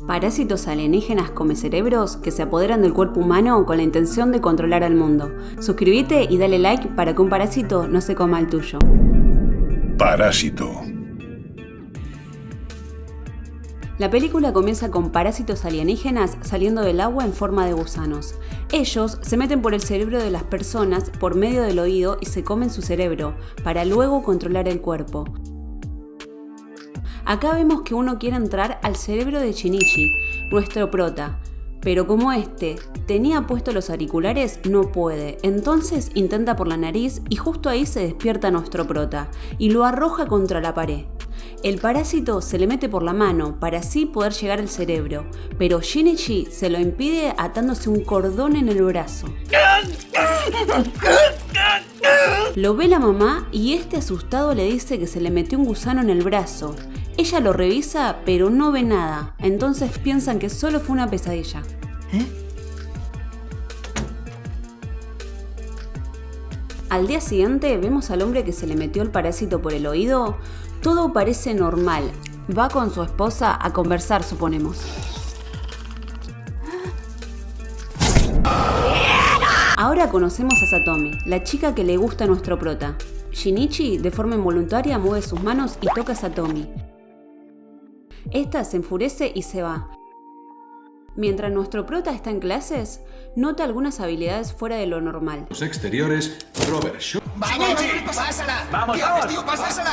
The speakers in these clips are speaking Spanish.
Parásitos alienígenas come cerebros que se apoderan del cuerpo humano con la intención de controlar al mundo. Suscríbete y dale like para que un parásito no se coma el tuyo. Parásito. La película comienza con parásitos alienígenas saliendo del agua en forma de gusanos. Ellos se meten por el cerebro de las personas por medio del oído y se comen su cerebro, para luego controlar el cuerpo. Acá vemos que uno quiere entrar al cerebro de Shinichi, nuestro prota, pero como este tenía puestos los auriculares, no puede. Entonces intenta por la nariz y justo ahí se despierta nuestro prota y lo arroja contra la pared. El parásito se le mete por la mano para así poder llegar al cerebro, pero Shinichi se lo impide atándose un cordón en el brazo. Lo ve la mamá y este asustado le dice que se le metió un gusano en el brazo. Ella lo revisa pero no ve nada, entonces piensan que solo fue una pesadilla. Al día siguiente vemos al hombre que se le metió el parásito por el oído. Todo parece normal. Va con su esposa a conversar, suponemos. Ahora conocemos a Satomi, la chica que le gusta a nuestro prota. Shinichi, de forma involuntaria, mueve sus manos y toca a Satomi. Esta se enfurece y se va. Mientras nuestro prota está en clases, nota algunas habilidades fuera de lo normal. Los exteriores, Robert Shaw. ¡Vamos, pásala! ¡Vamos, ¿Qué haces, tío? ¡Pásala!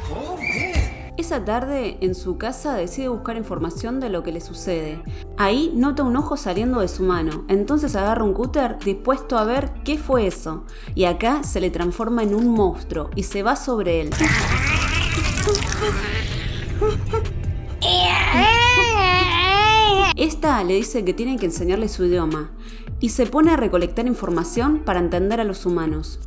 ¡Joder! Esa tarde, en su casa, decide buscar información de lo que le sucede. Ahí nota un ojo saliendo de su mano, entonces agarra un cúter dispuesto a ver qué fue eso. Y acá se le transforma en un monstruo y se va sobre él. Esta le dice que tiene que enseñarle su idioma y se pone a recolectar información para entender a los humanos.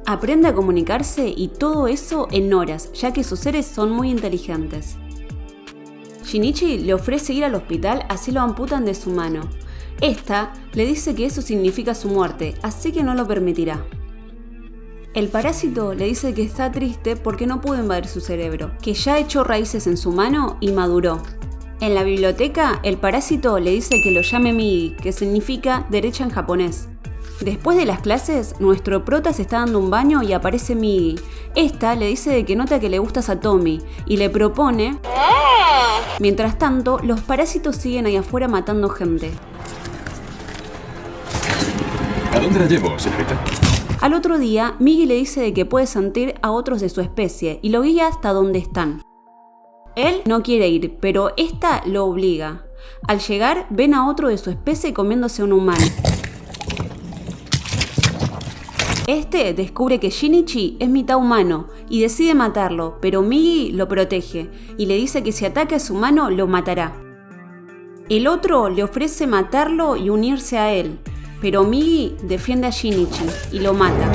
Aprende a comunicarse y todo eso en horas, ya que sus seres son muy inteligentes. Shinichi le ofrece ir al hospital, así lo amputan de su mano. Esta le dice que eso significa su muerte, así que no lo permitirá. El parásito le dice que está triste porque no pudo invadir su cerebro, que ya echó raíces en su mano y maduró. En la biblioteca, el parásito le dice que lo llame Migi, que significa derecha en japonés. Después de las clases, nuestro prota se está dando un baño y aparece Migi. Esta le dice que nota que le gusta a Satomi y le propone. Mientras tanto, los parásitos siguen ahí afuera matando gente. ¿A dónde la llevo, señorita? Al otro día, Migi le dice de que puede sentir a otros de su especie y lo guía hasta donde están. Él no quiere ir, pero esta lo obliga. Al llegar, ven a otro de su especie comiéndose a un humano. Este descubre que Shinichi es mitad humano y decide matarlo, pero Migi lo protege y le dice que si ataca a su humano lo matará. El otro le ofrece matarlo y unirse a él, pero Migi defiende a Shinichi y lo mata.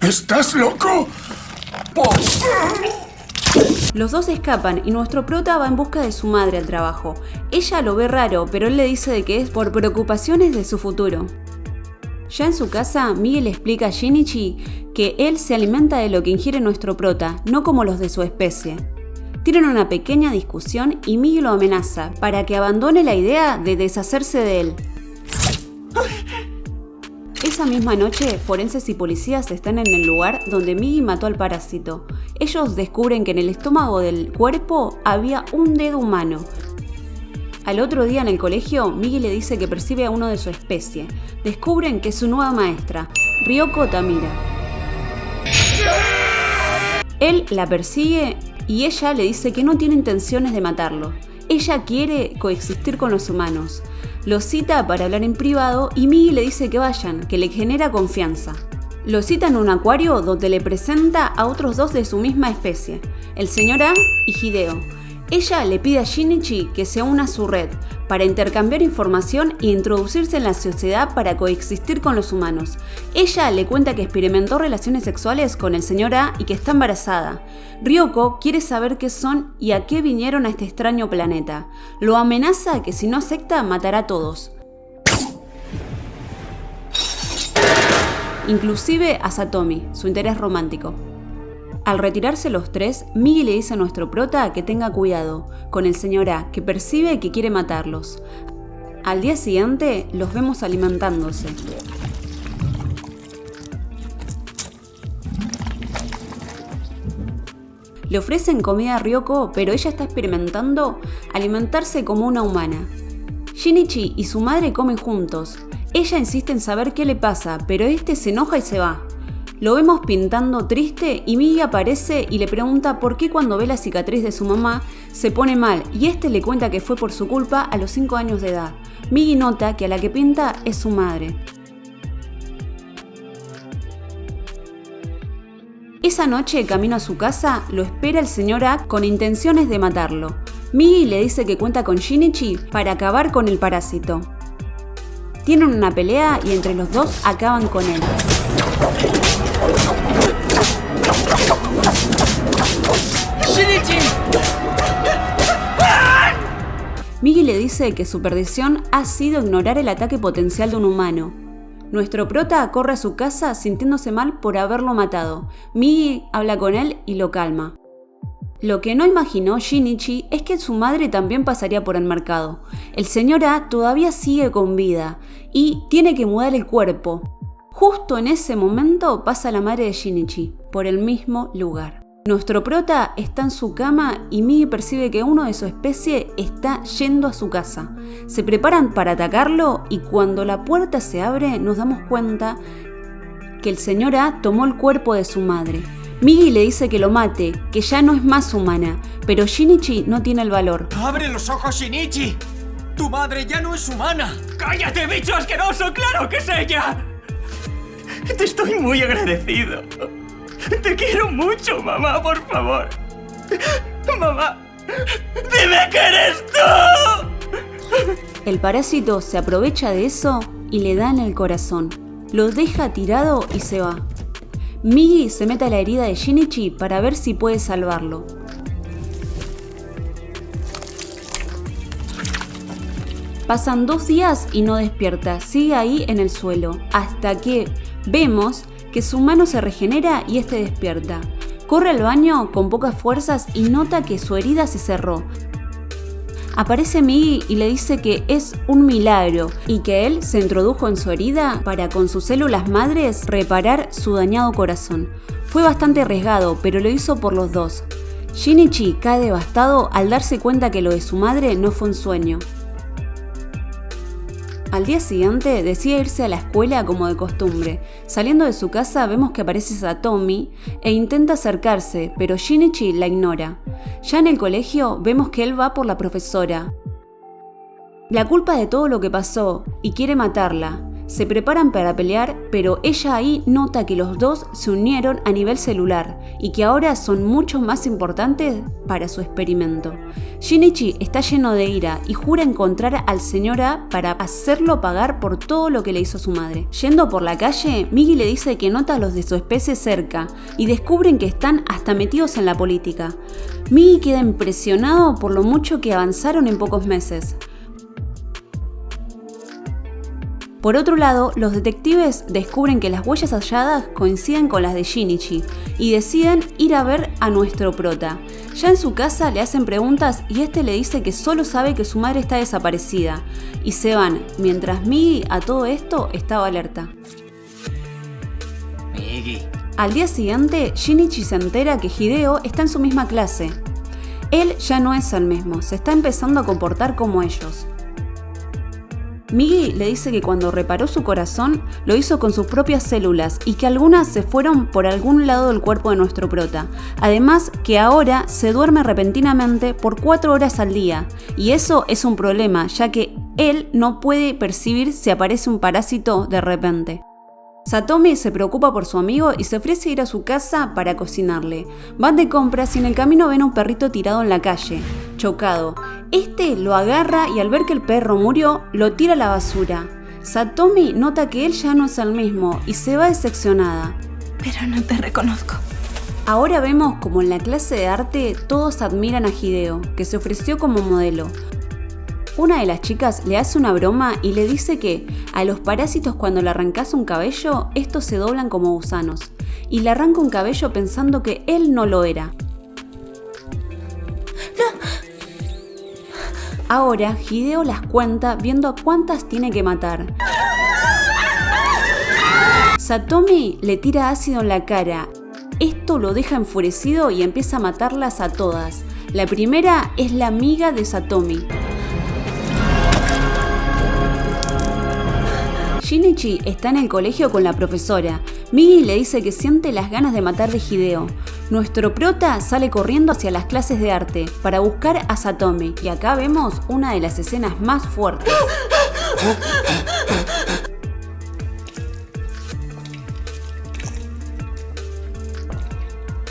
¿Estás loco? Los dos escapan y nuestro prota va en busca de su madre al trabajo. Ella lo ve raro, pero él le dice de que es por preocupaciones de su futuro. Ya en su casa, Migi le explica a Shinichi que él se alimenta de lo que ingiere nuestro prota, no como los de su especie. Tienen una pequeña discusión y Migi lo amenaza para que abandone la idea de deshacerse de él. Esa misma noche, forenses y policías están en el lugar donde Migi mató al parásito. Ellos descubren que en el estómago del cuerpo había un dedo humano. Al otro día en el colegio, Migi le dice que percibe a uno de su especie. Descubren que es su nueva maestra, Ryoko Tamira. Él la persigue y ella le dice que no tiene intenciones de matarlo. Ella quiere coexistir con los humanos. Lo cita para hablar en privado y Migi le dice que vayan, que le genera confianza. Lo cita en un acuario donde le presenta a otros dos de su misma especie, el señor A y Hideo. Ella le pide a Shinichi que se una a su red para intercambiar información e introducirse en la sociedad para coexistir con los humanos. Ella le cuenta que experimentó relaciones sexuales con el señor A y que está embarazada. Ryoko quiere saber qué son y a qué vinieron a este extraño planeta. Lo amenaza que si no acepta matará a todos. inclusive a Satomi, su interés romántico. Al retirarse los tres, Migi le dice a nuestro prota que tenga cuidado con el señor A, que percibe que quiere matarlos. Al día siguiente los vemos alimentándose. Le ofrecen comida a Ryoko, pero ella está experimentando alimentarse como una humana. Shinichi y su madre comen juntos. Ella insiste en saber qué le pasa, pero este se enoja y se va. Lo vemos pintando triste y Migi aparece y le pregunta por qué cuando ve la cicatriz de su mamá se pone mal y este le cuenta que fue por su culpa a los 5 años de edad. Migi nota que a la que pinta es su madre. Esa noche, camino a su casa, lo espera el señor A con intenciones de matarlo. Migi le dice que cuenta con Shinichi para acabar con el parásito. Tienen una pelea y entre los dos acaban con él. ¡Shinichi! Migi le dice que su perdición ha sido ignorar el ataque potencial de un humano. Nuestro prota corre a su casa sintiéndose mal por haberlo matado. Migi habla con él y lo calma. Lo que no imaginó Shinichi es que su madre también pasaría por el mercado. El señor A todavía sigue con vida y tiene que mudar el cuerpo. Justo en ese momento pasa la madre de Shinichi, por el mismo lugar. Nuestro prota está en su cama y Migi percibe que uno de su especie está yendo a su casa. Se preparan para atacarlo y cuando la puerta se abre nos damos cuenta que el señor A tomó el cuerpo de su madre. Migi le dice que lo mate, que ya no es más humana, pero Shinichi no tiene el valor. ¡Abre los ojos, Shinichi! ¡Tu madre ya no es humana! ¡Cállate, bicho asqueroso! ¡Claro que es ella! Te estoy muy agradecido. Te quiero mucho, mamá, por favor. Mamá, dime que eres tú. El parásito se aprovecha de eso y le da en el corazón. Lo deja tirado y se va. Migi se mete a la herida de Shinichi para ver si puede salvarlo. Pasan 2 días y no despierta, sigue ahí en el suelo, hasta que vemos que su mano se regenera y este despierta. Corre al baño con pocas fuerzas y nota que su herida se cerró. Aparece Migi y le dice que es un milagro y que él se introdujo en su herida para con sus células madres reparar su dañado corazón. Fue bastante arriesgado, pero lo hizo por los dos. Shinichi cae devastado al darse cuenta que lo de su madre no fue un sueño. Al día siguiente decide irse a la escuela como de costumbre. Saliendo de su casa vemos que aparece Satomi e intenta acercarse, pero Shinichi la ignora. Ya en el colegio vemos que él va por la profesora. La culpa de todo lo que pasó y quiere matarla. Se preparan para pelear, pero ella ahí nota que los dos se unieron a nivel celular y que ahora son mucho más importantes para su experimento. Shinichi está lleno de ira y jura encontrar al señor A para hacerlo pagar por todo lo que le hizo a su madre. Yendo por la calle, Migi le dice que nota a los de su especie cerca y descubren que están hasta metidos en la política. Migi queda impresionado por lo mucho que avanzaron en pocos meses. Por otro lado, los detectives descubren que las huellas halladas coinciden con las de Shinichi y deciden ir a ver a nuestro prota. Ya en su casa le hacen preguntas y este le dice que solo sabe que su madre está desaparecida y se van, mientras Migi a todo esto estaba alerta. Migi. Al día siguiente, Shinichi se entera que Hideo está en su misma clase. Él ya no es el mismo, se está empezando a comportar como ellos. Migi le dice que cuando reparó su corazón lo hizo con sus propias células y que algunas se fueron por algún lado del cuerpo de nuestro prota. Además que ahora se duerme repentinamente por 4 horas al día y eso es un problema ya que él no puede percibir si aparece un parásito de repente. Satomi se preocupa por su amigo y se ofrece a ir a su casa para cocinarle. Van de compras y en el camino ven a un perrito tirado en la calle, chocado. Este lo agarra y al ver que el perro murió, lo tira a la basura. Satomi nota que él ya no es el mismo y se va decepcionada. Pero no te reconozco. Ahora vemos como en la clase de arte todos admiran a Hideo, que se ofreció como modelo. Una de las chicas le hace una broma y le dice que a los parásitos cuando le arrancas un cabello, estos se doblan como gusanos. Y le arranca un cabello pensando que él no lo era. Ahora Hideo las cuenta viendo a cuántas tiene que matar. Satomi le tira ácido en la cara. Esto lo deja enfurecido y empieza a matarlas a todas. La primera es la amiga de Satomi. Shinichi está en el colegio con la profesora. Migi le dice que siente las ganas de matar de Hideo. Nuestro prota sale corriendo hacia las clases de arte para buscar a Satomi. Y acá vemos una de las escenas más fuertes.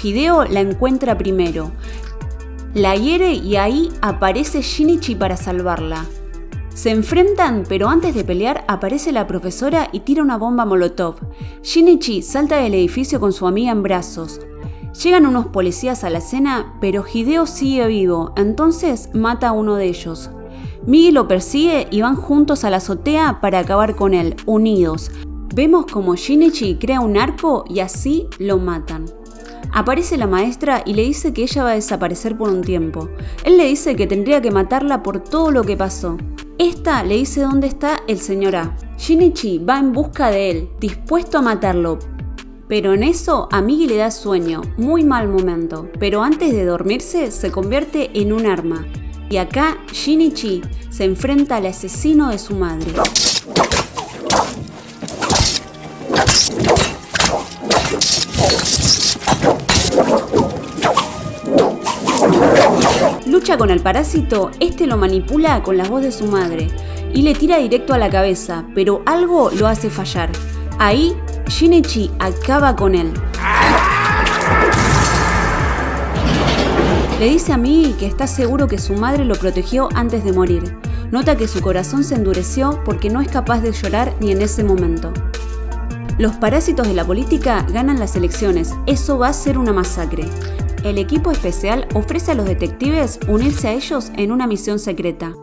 Hideo la encuentra primero. La hiere y ahí aparece Shinichi para salvarla. Se enfrentan, pero antes de pelear aparece la profesora y tira una bomba molotov. Shinichi salta del edificio con su amiga en brazos. Llegan unos policías a la escena, pero Hideo sigue vivo, entonces mata a uno de ellos. Migi lo persigue y van juntos a la azotea para acabar con él, unidos. Vemos como Shinichi crea un arco y así lo matan. Aparece la maestra y le dice que ella va a desaparecer por un tiempo. Él le dice que tendría que matarla por todo lo que pasó. Esta le dice dónde está el señor A. Shinichi va en busca de él, dispuesto a matarlo. Pero en eso a Migi le da sueño, muy mal momento. Pero antes de dormirse se convierte en un arma. Y acá Shinichi se enfrenta al asesino de su madre. Lucha con el parásito, este lo manipula con la voz de su madre y le tira directo a la cabeza, pero algo lo hace fallar. Ahí, Shinichi acaba con él. Le dice a Migi que está seguro que su madre lo protegió antes de morir. Nota que su corazón se endureció porque no es capaz de llorar ni en ese momento. Los parásitos de la política ganan las elecciones, eso va a ser una masacre. El equipo especial ofrece a los detectives unirse a ellos en una misión secreta.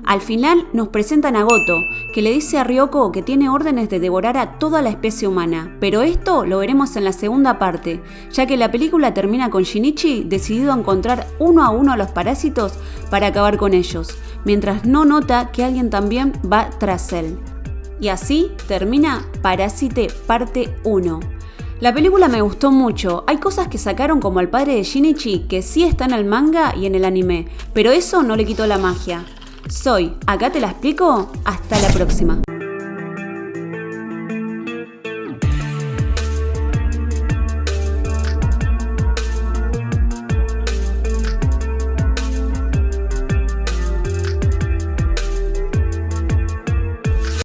Al final nos presentan a Goto, que le dice a Ryoko que tiene órdenes de devorar a toda la especie humana, pero esto lo veremos en la segunda parte, ya que la película termina con Shinichi decidido a encontrar uno a uno a los parásitos para acabar con ellos, mientras no nota que alguien también va tras él. Y así termina Parásite parte 1. La película me gustó mucho, hay cosas que sacaron como al padre de Shinichi que sí está en el manga y en el anime, pero eso no le quitó la magia. Soy, acá te la explico, hasta la próxima.